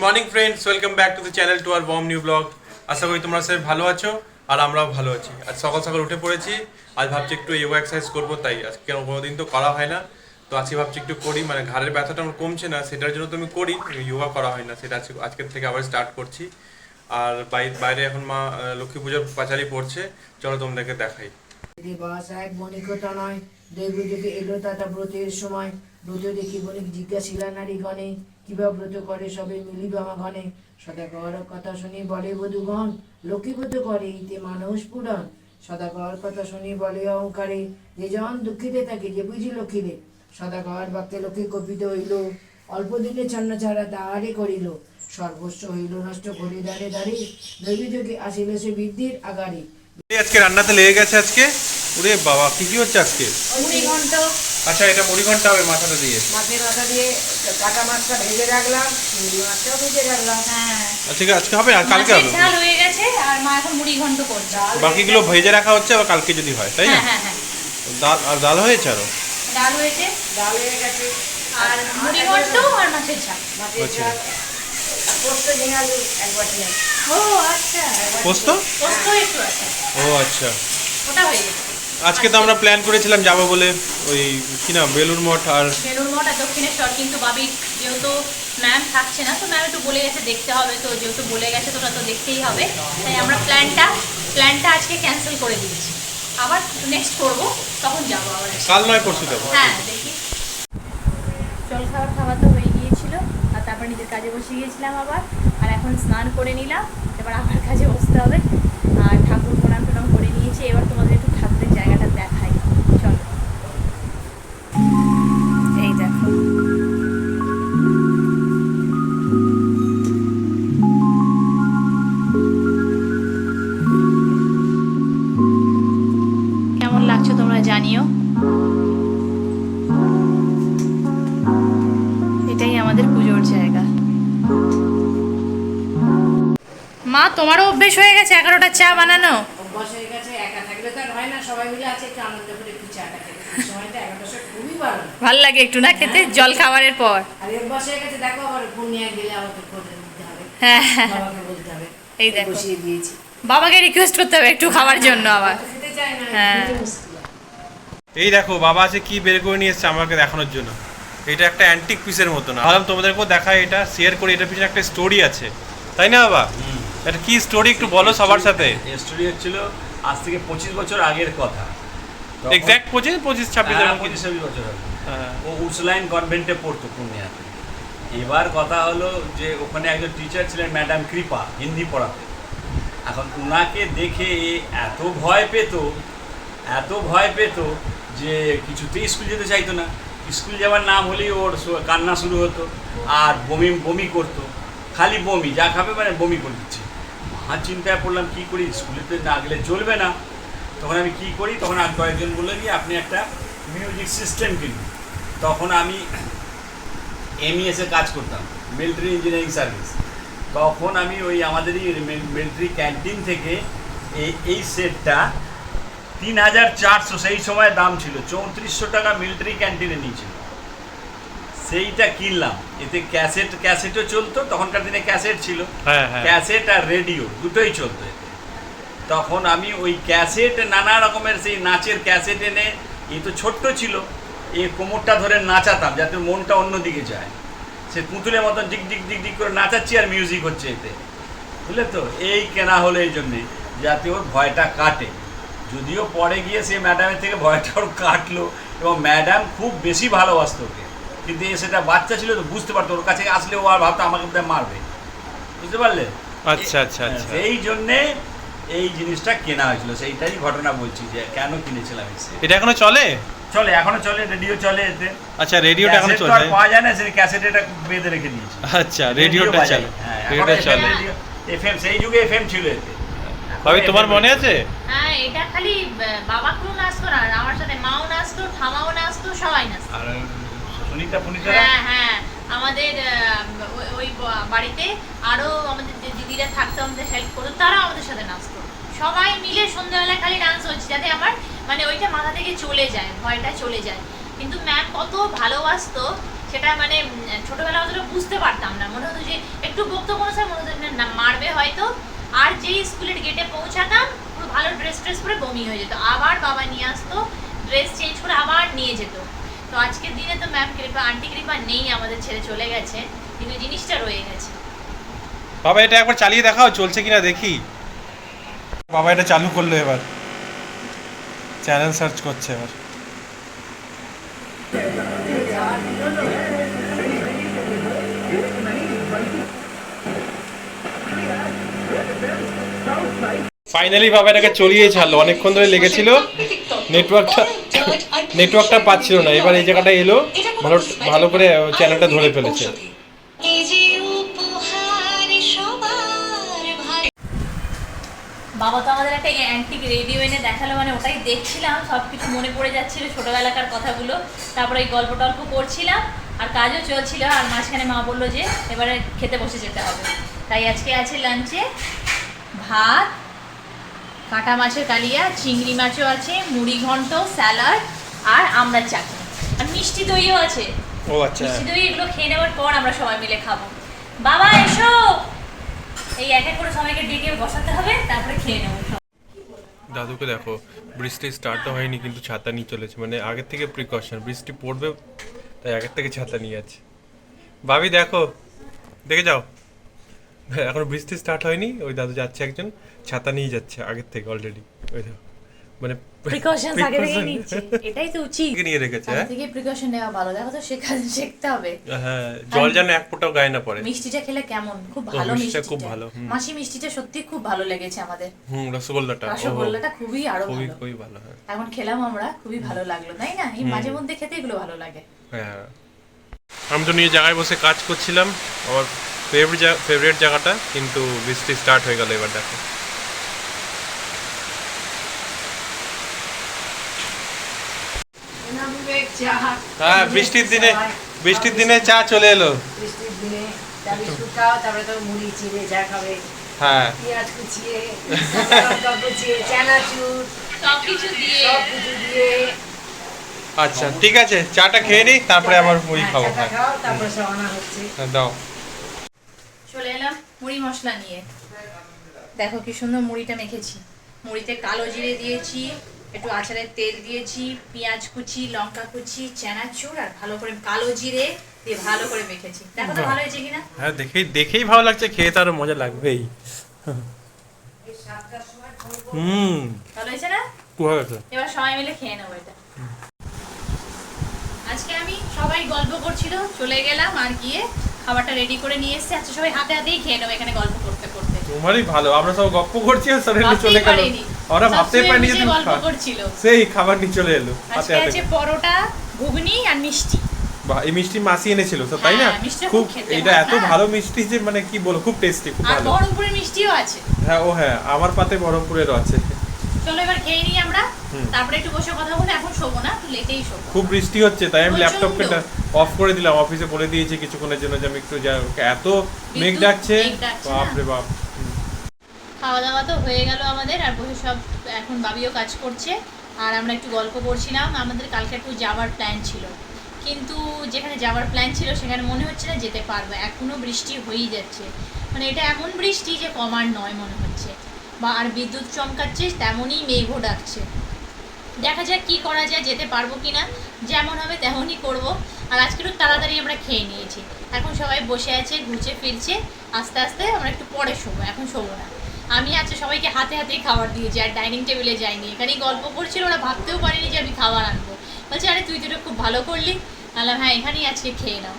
Morning friends, welcome back to the channel to our warm new blog. আশা করি তোমরা সবাই ভালো আছো আর আমরাও ভালো আছি। আজ সকাল সকাল উঠে পড়েছি। আজ ভাবছি একটু যোগা এক্সারসাইজ করবো, তাই আজকে কোনোদিন তো করা হয় না, তো আজকে ভাবছি একটু করি। মানে ঘাড়ের ব্যথাটা আমার কমছে না, সেটার জন্য তো আমি করি, যোগা করা হয় না, সেটা আজকের থেকে আবার স্টার্ট করছি। আর বাইরে এখন মা লক্ষ্মী পুজোর পাঁচালি পড়ছে, চলো তোমাদেরকে দেখাই। দিবস এক বণিকতা নয়, দৈব যুগে এলো তাতা ব্রতের সময়। ব্রত দেখি বণিক জিজ্ঞাসিলা নারীগণে, কিবা ব্রত করে সবে মিলিব আমাগণে। সদাগর কথা শুনি বলে বধূগণ, লক্ষ্মী ব্রত করে ইতে মানুষ পুরাণ। সদাগর কথা শুনি বলে অহংকারে, যে জন দুঃখিতে থাকে যে বুঝি লক্ষ্মীরে। সদাগর বাক্যে লক্ষ্মী কপিত হইল, অল্প দিনে ছন্ন ছাড়া তাহারে করিল। সর্বস্ব হইল নষ্ট করে দাঁড়ে দাঁড়ে, দৈব যুগে আসিল সে বৃদ্ধির আগারে। আজকে রান্নাতে লেগে গেছে আজকে। ওরে বাবা, কি কি হচ্ছে আজকে? মুড়ি ঘন্ট। আচ্ছা, এটা মুড়ি ঘন্টা হবে মাথাটা দিয়ে। মাছের মাথা দিয়ে কাটা মাছটা ভেজে রাখলাম, চিংড়ি মাছটাও ভেজে রাখলাম। হ্যাঁ, আচ্ছা, আজকে হবে আর কালকে হবে? ঝাল হয়ে গেছে আর মা এখন মুড়ি ঘন্ট করছে। বাকিগুলো ভেজে রাখা হচ্ছে আবার কালকে যদি হয়, তাই না? হ্যাঁ হ্যাঁ হ্যাঁ, ডাল আর ডাল হয়েছে আরো? ডাল হয়েছে, ডাল হয়ে গেছে আর মুড়ি ঘন্ট আর মাছের ঝাল। মাছের আচ্ছা। ঝাল, পোস্ত ঝিঙে আলু একবার নিয়ে। ও আচ্ছা, পোস্ত? পোস্ত একটু আছে, ও আচ্ছা। ওটা হয়ে গেছে। আজকে তো আমরা প্ল্যান করেছিলাম যাবো বলে, ওই কি না, বেলুড় মঠ আর বেলুড় মঠ আর দক্ষিণেশ্বর, কিন্তু বাবির যেহেতু ম্যাম থাকছে না, তো ম্যাম একটু বলে গেছে দেখতে হবে, তো যেহেতু বলে গেছে তো ওটা তো দেখতেই হবে, তাই আমরা প্ল্যানটা আজকে ক্যান্সেল করে দিয়েছি। আবার নেক্সট করবো, তখন যাবো আবার। কাল নয় পরশু যাবো। হ্যাঁ দেখি। জল খাওয়া তো হয়ে গিয়েছিল, আর তারপর নিজের কাজে বসে গিয়েছিলাম আবার। আর এখন স্নান করে নিলাম, এবার আবার কাজে বসতে হবে। আর ঠাকুর প্রণাম টনাম করে নিয়েছি, এবার তোমাদের একটু ঠাকুরের জায়গাটা দেখাই, চলো। এই দেখো, কেমন লাগছে তোমরা জানিও। এটাই আমাদের পুজোর জায়গা। মা, তোমারও অভ্যেস হয়ে গেছে 11টা চা বানানো? অভ্যাস হয়ে গেছে, একা থাকলে তো আর হয় না, সবাই মিলে আছে একটু আনন্দ করে একটু চাটা খেতে। সময়টা 11টার সময় খুবই ভালো, ভাল লাগে একটু না খেতে, জল খাবারের পর। আর অভ্যাস হয়ে গেছে। দেখো আবার পূর্ণিয়া গেলে আমাকে করে দিতে হবে, হ্যাঁ বাবাকে বলতে হবে। এই দেখো, বসিয়ে দিয়েছি, বাবাকে রিকোয়েস্ট করতে হবে একটু খাবার জন্য আবার। তো খেতে চায় না, হ্যাঁ। খেতে মুশকিল। এই দেখো বাবা আছে কি বের করে নিয়ে এসছে আমাকে দেখানোর জন্য। এটা একটা অ্যান্টিক পিসের মতো না, ভাবলাম তোমাদেরকেও দেখাই, এটা শেয়ার করি। এটার পিছনে একটা স্টোরি আছে, তাই না বাবা? এটা কি স্টোরি একটু বলো সবার সাথে। স্টোরি হচ্ছিল আজ থেকে 25 বছর আগের কথা। এক্স্যাক্ট 25-26 25 বছর আগে হ্যাঁ। ও উর্সুলাইন কনভেন্টে পড়তো পূর্ণিয়াতে। এবার কথা হলো যে ওখানে একজন টিচার ছিলেন ম্যাডাম কৃপা, হিন্দি পড়াতে। এখন ওনাকে দেখে এ এত ভয় পেত যে কিছুতেই স্কুল যেতে চাইতো না। স্কুল যাওয়ার নাম হলেই ওর কান্না শুরু হতো আর বমি করতো, খালি বমি, যা খাবে মানে বমি করে দিচ্ছে। চিন্তায় পড়লাম কী করি, স্কুলেতে না গেলে চলবে না। তখন আমি কী করি, তখন আর কয়েকজন বললো কি আপনি একটা মিউজিক সিস্টেম কিনুন। তখন আমি MES-এ কাজ করতাম, মিলিটারি ইঞ্জিনিয়ারিং সার্ভিস। তখন আমি ওই আমাদেরই মিলিটারি ক্যান্টিন থেকে এই সেটটা 3400, সেই সময় দাম ছিল 3400 টাকা, মিলিটারি ক্যান্টিনে নিয়েছিল। সেইটা কিনলাম, এতে ক্যাসেটও চলতো, তখনকার দিনে ক্যাসেট ছিল, ক্যাসেট আর রেডিও দুটোই চলতো এতে। তখন আমি ওই ক্যাসেট, নানা রকমের সেই নাচের ক্যাসেট এনে, এ তো ছোট্ট ছিল, এই কোমরটা ধরে নাচাতাম যাতে মনটা অন্যদিকে যায়। সে পুতুলের মতন ডিক ডিক ডিক ডিক করে নাচাচ্ছি আর মিউজিক হচ্ছে এতে, বুঝলে তো? এই কেনা হলো এই জন্যে যাতে ওর ভয়টা কাটে। যদিও পরে গিয়ে সে ম্যাডামের থেকে ভয়টা ওর কাটলো, এবং ম্যাডাম খুব বেশি ভালোবাসতো ওকে, কিন্তু সেটা বাচ্চা ছিল তো বুঝতে পারতো, ওর কাছে আসলে ও আর ভাবতো আমাকে বোধহয় মারবে, বুঝতে পারলে? আচ্ছা আচ্ছা আচ্ছা, এই জন্যে এই জিনিসটা কেনা হয়েছিল। সেইটাই ঘটনা বলছি যে কেন কিনেছিলাম। এটা এখনো চলে? চলে, এখনো চলে, রেডিও চলে এতে। আচ্ছা, রেডিওটা এখনো ক্যাসেট তো চলে? আর পাওয়া যায় না, সেই ক্যাসেট এটা বেঁধে রেখে দিয়েছি। আচ্ছা, রেডিওটা চলে, হ্যাঁ, রেডিওটা চলে। FM, সেই যুগে FM ছিল এতে। ভাবি তোমার মনে আছে? হ্যাঁ, এটা খালি বাবা কেউ নাচতো না, আমার সাথে মাও নাচতো, ঠামাও নাচতো, সবাই নাচতো। আর সুনিতা হ্যাঁ হ্যাঁ, আমাদের ওই বাড়িতে আরো আমাদের যে দিদিরা থাকতো, আমাদের হেল্প করতো, তারা আমাদের সাথে নাচতো। সবাই মিলে সন্ধ্যাবেলায় খালি ডান্স হচ্ছে, যাতে আমার মানে ওইটা মাথা থেকে চলে যায়, ভয়টা চলে যায়। কিন্তু ম্যাম কত ভালোবাসতো সেটা মানে ছোটবেলা অতটা বুঝতে পারতাম না, মনে হতো যে একটু বকতো কোনো সময় মনে হতো না মারবে হয়তো, আর যেই স্কুলের গেটে পৌঁছাতাম পুরো ভালো ড্রেস পরে বমি হয়ে যেত, আবার বাবা নিয়ে আসতো, ড্রেস চেঞ্জ করে আবার নিয়ে যেত। তো আজকের দিনে তো ম্যাম কৃপা আন্টি কৃপা নেই, আমাদের ছেড়ে চলে গেছে, কিন্তু জিনিসটা রয়ে গেছে। বাবা এটা একবার চালিয়ে দেখাও চলছে কিনা দেখি। বাবা এটা চালু করলো, এবার চ্যানেল সার্চ করছে এবার। ফাইনালি বাবা এটাকে চলিয়ে ছাড়লো, অনেকক্ষণ ধরে লেগেছিল, নেটওয়ার্কটা পাচ্ছিল না, এবার এই জায়গাটা এলো, ভালো ভালো করে চ্যানেলটা ধরে ফেলেছে। বাবা তো আমাদের একটা অ্যান্টিক রেডিও এনে দেখালো, মানে ওটাই দেখছিলাম, সব কিছু মনে পড়ে যাচ্ছিল ছোটোবেলাকার কথাগুলো, তারপরে এই গল্প টল্প করছিলাম আর কাজও চলছিল, আর মাঝখানে মা বললো যে এবারে খেতে বসে যেতে হবে। তাই আজকে আছে লাঞ্চে ভাত, কাঁটা মাছের কালিয়া, চিংড়ি মাছও আছে, মুড়ি ঘন্ট, স্যালাড আর আমরা চাটনি, আর মিষ্টি দইও আছে। ও আচ্ছা, মিষ্টি দই এগুলো খেয়ে নেওয়ার পর আমরা সবাই মিলে খাবো। বাবা এসো, এই এক এক করে সবাইকে ডেকে বসাতে হবে, তারপরে খেয়ে নেবো। দাদুকে দেখো, বৃষ্টি স্টার্টও হয়নি কিন্তু ছাতা নিয়ে চলেছে, মানে আগের থেকে প্রিকশন, বৃষ্টি পড়বে তাই আগের থেকে ছাতা নিয়ে আছে। ভাবি দেখো, দেখে যাও, এখন বৃষ্টি স্টার্ট হয়নি, ওই দাদু যাচ্ছে, একজন ছাতা নিয়ে যাচ্ছে আগের থেকে অলরেডি, ওই দেখো মানে প্রিকশনস আগে থেকে নিচ্ছে, এটাই তো উচিত, নিয়ে রেখেছে। আগে হ্যাঁ থেকে প্রিকশন নেওয়া ভালো, দেখো তো শিখতে হবে। হ্যাঁ, জল যেন এক ফোঁটাও গায়ে না পড়ে। মিষ্টিটা খেলে কেমন, খুব ভালো মিষ্টিটা মিষ্টি, খুব ভালো, হুম। মাসি মিষ্টিটা সত্যি খুব ভালো লেগেছে আমাদের। রসগোল্লাটা রসগোল্লাটা খুবই আরো খুবই ভালো, খুবই ভালো। হ্যাঁ এখন খেলাম আমরা, খুবই ভালো লাগলো, তাই না? এই মাঝে মধ্যে খেতে এগুলো ভালো লাগে। হ্যাঁ, আমি তো নিয়ে জায়গায় বসে কাজ করছিলাম, আমার ফেভারিট জায়গাটা, কিন্তু বৃষ্টি স্টার্ট হয়ে গেল, এবার দেখো। হ্যাঁ, বৃষ্টির দিনে চা চলে এলো। বৃষ্টির দিনে চা বিস্কুট খাও, তারপরে তো মুড়ি চিড়ে চা খাবে, হ্যাঁ, পেঁয়াজ কুচিয়ে, কাঁচা লঙ্কা কুচিয়ে, চানাচুর সবকিছু দিয়ে সবকিছু দিয়ে। আচ্ছা ঠিক আছে, চাটা খেয়ে নিই, তারপরে আবার মুড়ি খাবো। চাটা হ্যাঁ, খাও, তারপরে সবানা হচ্ছে। দাও। চলে এলাম মুড়ি মশলা নিয়ে। দেখো কি সুন্দর মুড়িটা মেখেছি, মুড়িতে কালো জিরে দিয়েছি, একটু আচারের তেল দিয়েছি, পেঁয়াজ কুচি, লঙ্কা কুচি, চানাচুর আর ভালো করে কালো জিরে দিয়ে ভালো করে মেখেছি। দেখো তো ভালো হয়েছে কিনা? হ্যাঁ, দেখেই ভালো লাগছে, খেয়ে তো আরো মজা লাগবেই। ভালো হয়েছে না? এবার সবাই মিলে খেয়ে নেবো এটা। আজকে আমি সবাই গল্প করছিল, চলে গেলাম আর গিয়ে খাবারটা রেডি করে নিয়ে এসেছি। আচ্ছা সবাই হাতে হাতেই খেয়ে নেবো এখানে গল্প করতে করতে। তোমারই ভালো, আমরা সব গপ্প করছি আর সরেলে চলে গেল, ওরা ভাবতেই পারেনি যে গল্প করছিল, সেই খাবার নিয়ে চলে এলো হাতে আজকে হাতে। আছে পরোটা, ঘুগনি আর মিষ্টি। বাহ, এই মিষ্টি মাসি এনেছিল তো, তাই না? হ্যাঁ, মিষ্টিটা খুব, খুব খেতে এটা হয়, এত হ্যাঁ। ভালো মিষ্টি যে মানে কি বলবো, খুব টেস্টি, খুব আর ভালো। বহরমপুরের মিষ্টিও আছে। হ্যাঁ, ও হ্যাঁ, আমার পাতে বহরমপুরেরও আছে। চলো এবার খেয়ে নিই আমরা, তারপরে একটু বসে কথা বলে, এখন শোবো না, একটু লেটেই শোবো। খুব বৃষ্টি হচ্ছে, তাই আমি প্রচণ্ড। ল্যাপটপটা অফ করে দিলাম, অফিসে বলে দিয়েছি কিছুক্ষণের জন্য যে আমি একটু এত মেঘ ডাকছে, মেঘ ডাকছে না? বাপরে বাপ। খাওয়া দাওয়া তো হয়ে গেল আমাদের, আর বসে সব এখন বাবিও কাজ করছে, আর আমরা একটু গল্প করছিলাম। আমাদের কালকে একটু যাওয়ার প্ল্যান ছিল, কিন্তু যেখানে যাওয়ার প্ল্যান ছিল সেখানে মনে হচ্ছে না যেতে পারবো, এখনও বৃষ্টি হয়েই যাচ্ছে, মানে এটা এমন বৃষ্টি যে কমার নয় মনে হচ্ছে, বা আর বিদ্যুৎ চমকাচ্ছে, তেমনই মেঘও ডাকছে। দেখা যাক কী করা যায়, যেতে পারবো কি না, যেমন হবে তেমনই করব। আর আজকে একটু তাড়াতাড়ি আমরা খেয়ে নিয়েছি, এখন সবাই বসে আছে, ঘুরছে ফিরছে, আস্তে আস্তে আমরা একটু পরে শোবো, এখন শোবো না। আমি আজকে সবাইকে হাতে হাতেই খাবার দিয়েছি, আর ডাইনিং টেবিলে যাইনি, এখানেই গল্প করছিল, ওরা ভাবতেও পারেনি যে আমি খাবার আনবো। বলছে আরে তুই তো খুব ভালো করলি, তাহলে হ্যাঁ এখানেই আজকে খেয়ে নাও।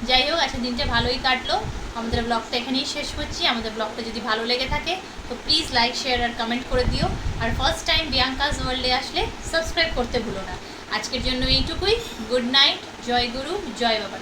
যাই হোক, আজকে দিনটা ভালোই কাটলো। আমাদের ব্লগটা এখানেই শেষ করছি। আমাদের ব্লগটা যদি ভালো লেগে থাকে তো প্লিজ লাইক, শেয়ার আর কমেন্ট করে দিও। আর ফার্স্ট টাইম বিয়াঙ্কাস ওয়ার্ল্ডে আসলে সাবস্ক্রাইব করতে ভুলো না। আজকের জন্য এইটুকুই। গুড নাইট, জয় গুরু, জয় বাবা।